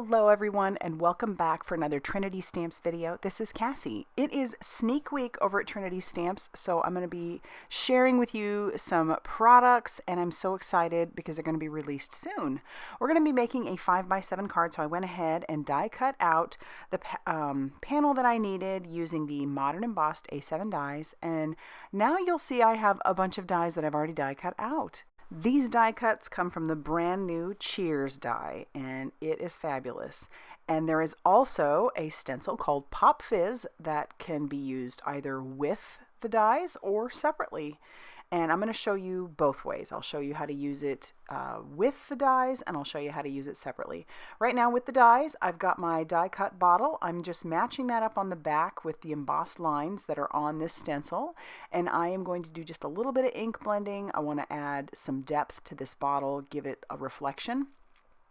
Hello everyone and welcome back for another Trinity Stamps video. This is Cassie. It is sneak week over at Trinity Stamps, so I'm going to be sharing with you some products and I'm so excited because they're going to be released soon. We're going to be making a 5x7 card, so I went ahead and die cut out the panel that I needed using the Modern Embossed A7 dies, and now you'll see I have a bunch of dies that I've already die cut out. These die cuts come from the brand new Cheers die, and it is fabulous. And there is also a stencil called Pop Fizz that can be used either with the dies or separately. And I'm going to show you both ways. I'll show you how to use it with the dies, and I'll show you how to use it separately. Right now with the dies, I've got my die cut bottle. I'm just matching that up on the back with the embossed lines that are on this stencil. And I am going to do just a little bit of ink blending. I want to add some depth to this bottle, give it a reflection.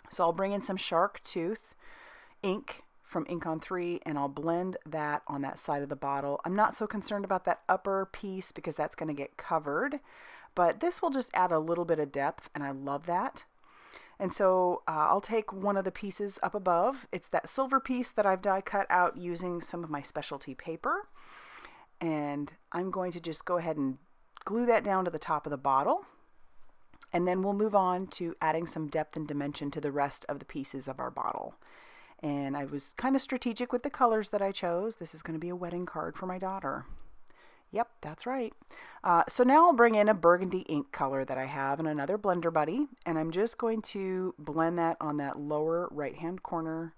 So I'll bring in some shark tooth ink from Ink on 3, and I'll blend that on that side of the bottle. I'm not so concerned about that upper piece because that's going to get covered, but this will just add a little bit of depth, and I love that. And so I'll take one of the pieces up above. It's that silver piece that I've die cut out using some of my specialty paper, and I'm going to just go ahead and glue that down to the top of the bottle, and then we'll move on to adding some depth and dimension to the rest of the pieces of our bottle. And I was kind of strategic with the colors that I chose. This is going to be a wedding card for my daughter. Yep, that's right. So now I'll bring in a burgundy ink color that I have in another Blender Buddy, and I'm just going to blend that on that lower right-hand corner.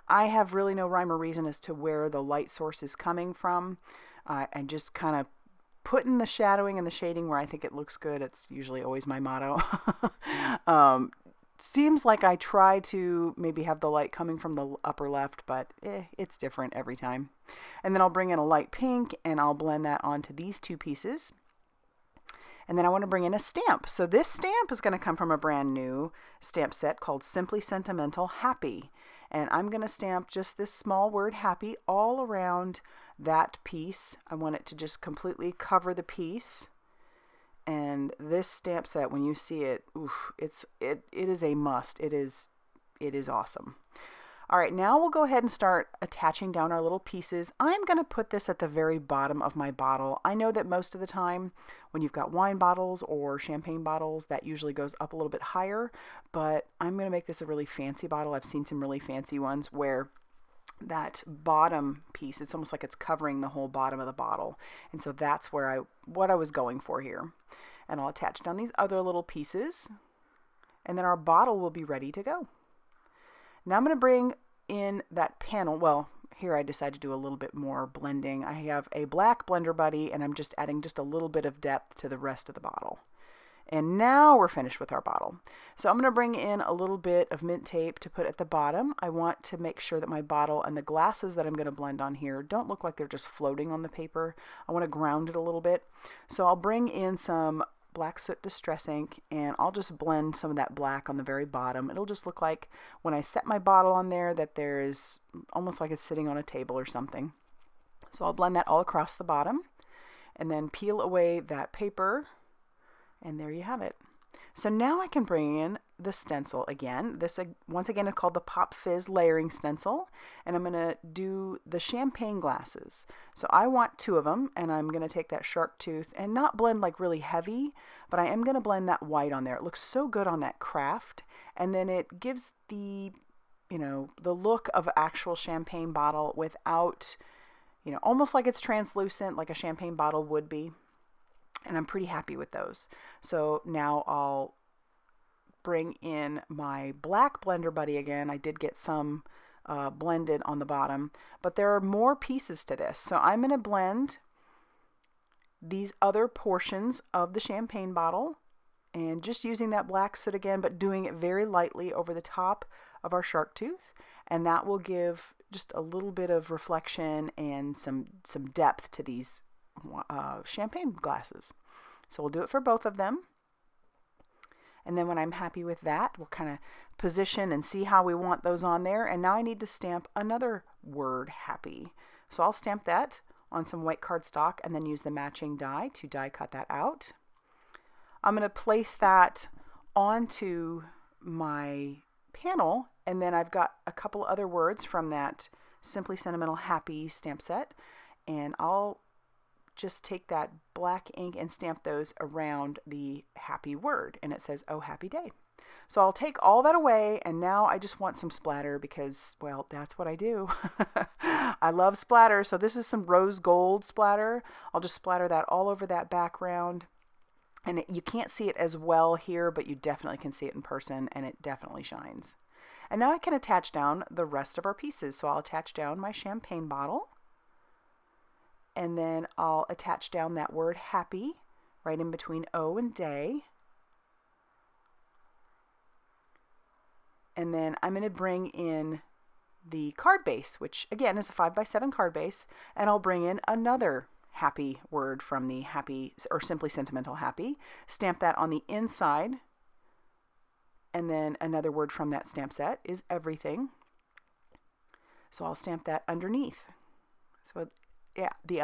I have really no rhyme or reason as to where the light source is coming from, and just kind of putting the shadowing and the shading where I think it looks good. It's usually always my motto. Seems like I try to maybe have the light coming from the upper left, but it's different every time. And then I'll bring in a light pink and I'll blend that onto these two pieces. And then I want to bring in a stamp. So this stamp is going to come from a brand new stamp set called Simply Sentimental Happy. And I'm going to stamp just this small word happy all around that piece. I want it to just completely cover the piece. And this stamp set, when you see it, oof, it is a must. It is awesome. All right, now we'll go ahead and start attaching down our little pieces. I'm going to put this at the very bottom of my bottle. I know that most of the time when you've got wine bottles or champagne bottles, that usually goes up a little bit higher, but I'm going to make this a really fancy bottle. I've seen some really fancy ones where that bottom piece, it's almost like it's covering the whole bottom of the bottle. And so that's where what I was going for here. And I'll attach down these other little pieces, and then our bottle will be ready to go. Now I'm going to bring in that panel. Well, here I decided to do a little bit more blending. I have a black Blender Buddy, and I'm just adding just a little bit of depth to the rest of the bottle. And now we're finished with our bottle. So I'm going to bring in a little bit of mint tape to put at the bottom. I want to make sure that my bottle and the glasses that I'm going to blend on here don't look like they're just floating on the paper. I want to ground it a little bit. So I'll bring in some Black Soot Distress ink, and I'll just blend some of that black on the very bottom. It'll just look like when I set my bottle on there that there's almost like it's sitting on a table or something. So I'll blend that all across the bottom and then peel away that paper. And there you have it. So now I can bring in the stencil again. This, once again, is called the Pop Fizz Layering Stencil. And I'm going to do the champagne glasses. So I want 2 of them, and I'm going to take that shark tooth and not blend like really heavy, but I am going to blend that white on there. It looks so good on that craft. And then it gives the, the look of actual champagne bottle without, almost like it's translucent, like a champagne bottle would be. And I'm pretty happy with those. So now I'll bring in my black Blender Buddy again. I did get some blended on the bottom, but there are more pieces to this. So I'm going to blend these other portions of the champagne bottle and just using that black soot again, but doing it very lightly over the top of our shark tooth. And that will give just a little bit of reflection and some depth to these champagne glasses. So we'll do it for both of them. And then when I'm happy with that, we'll kind of position and see how we want those on there. And now I need to stamp another word, happy. So I'll stamp that on some white cardstock and then use the matching die to die cut that out. I'm going to place that onto my panel, and then I've got a couple other words from that Simply Sentimental Happy stamp set, and I'll just take that black ink and stamp those around the happy word, and it says, "Oh, happy day." So I'll take all that away, and now I just want some splatter because, well, that's what I do. I love splatter. So this is some rose gold splatter. I'll just splatter that all over that background. And you can't see it as well here, but you definitely can see it in person, and it definitely shines. And now I can attach down the rest of our pieces. So I'll attach down my champagne bottle, and then I'll attach down that word happy right in between O and day. And then I'm going to bring in the card base, which again is a 5x7 card base, and I'll bring in another happy word from the Happy or Simply Sentimental Happy, stamp that on the inside, and then another word from that stamp set is everything. So I'll stamp that underneath. So yeah, the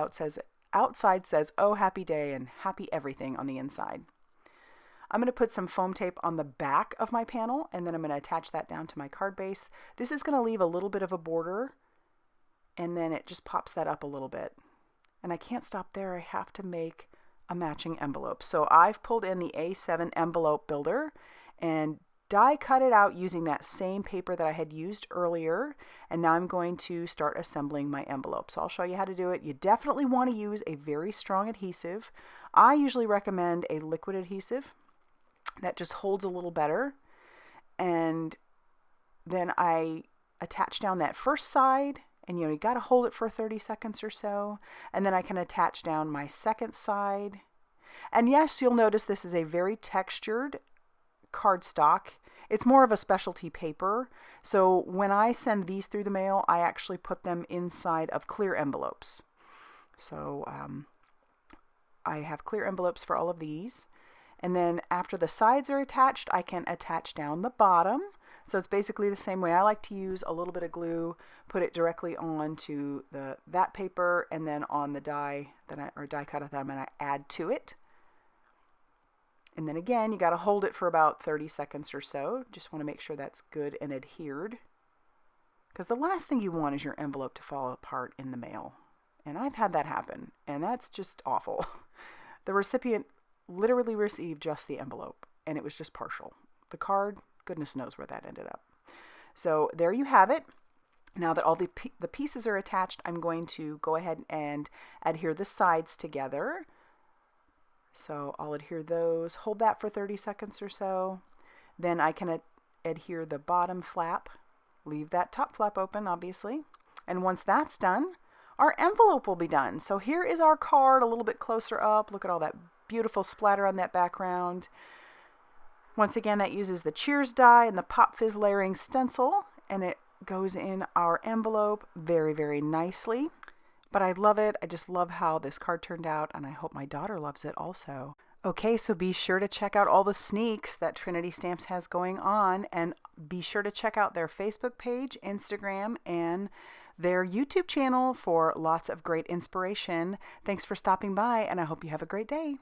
outside says, "Oh, happy day," and "happy everything" on the inside. I'm going to put some foam tape on the back of my panel, and then I'm going to attach that down to my card base. This is going to leave a little bit of a border, and then it just pops that up a little bit. And I can't stop there. I have to make a matching envelope. So I've pulled in the A7 envelope builder and die cut it out using that same paper that I had used earlier. And now I'm going to start assembling my envelope. So I'll show you how to do it. You definitely want to use a very strong adhesive. I usually recommend a liquid adhesive that just holds a little better. And then I attach down that first side, and you got to hold it for 30 seconds or so. And then I can attach down my second side. And yes, you'll notice this is a very textured cardstock. It's more of a specialty paper. So when I send these through the mail, I actually put them inside of clear envelopes. So I have clear envelopes for all of these. And then after the sides are attached, I can attach down the bottom. So it's basically the same way. I like to use a little bit of glue, put it directly onto that paper, and then on the die die cut that I'm going to add to it. And then again, you got to hold it for about 30 seconds or so. Just want to make sure that's good and adhered, because the last thing you want is your envelope to fall apart in the mail. And I've had that happen, and that's just awful. The recipient literally received just the envelope, and it was just partial. The card, goodness knows where that ended up. So there you have it. Now that all the pieces are attached, I'm going to go ahead and adhere the sides together. So I'll adhere those, hold that for 30 seconds or so. Then I can adhere the bottom flap, leave that top flap open, obviously. And once that's done, our envelope will be done. So here is our card a little bit closer up. Look at all that beautiful splatter on that background. Once again, that uses the Cheers die and the Pop Fizz layering stencil, and it goes in our envelope very, very nicely. But I love it. I just love how this card turned out, and I hope my daughter loves it also. Okay, so be sure to check out all the sneaks that Trinity Stamps has going on, and be sure to check out their Facebook page, Instagram, and their YouTube channel for lots of great inspiration. Thanks for stopping by, and I hope you have a great day.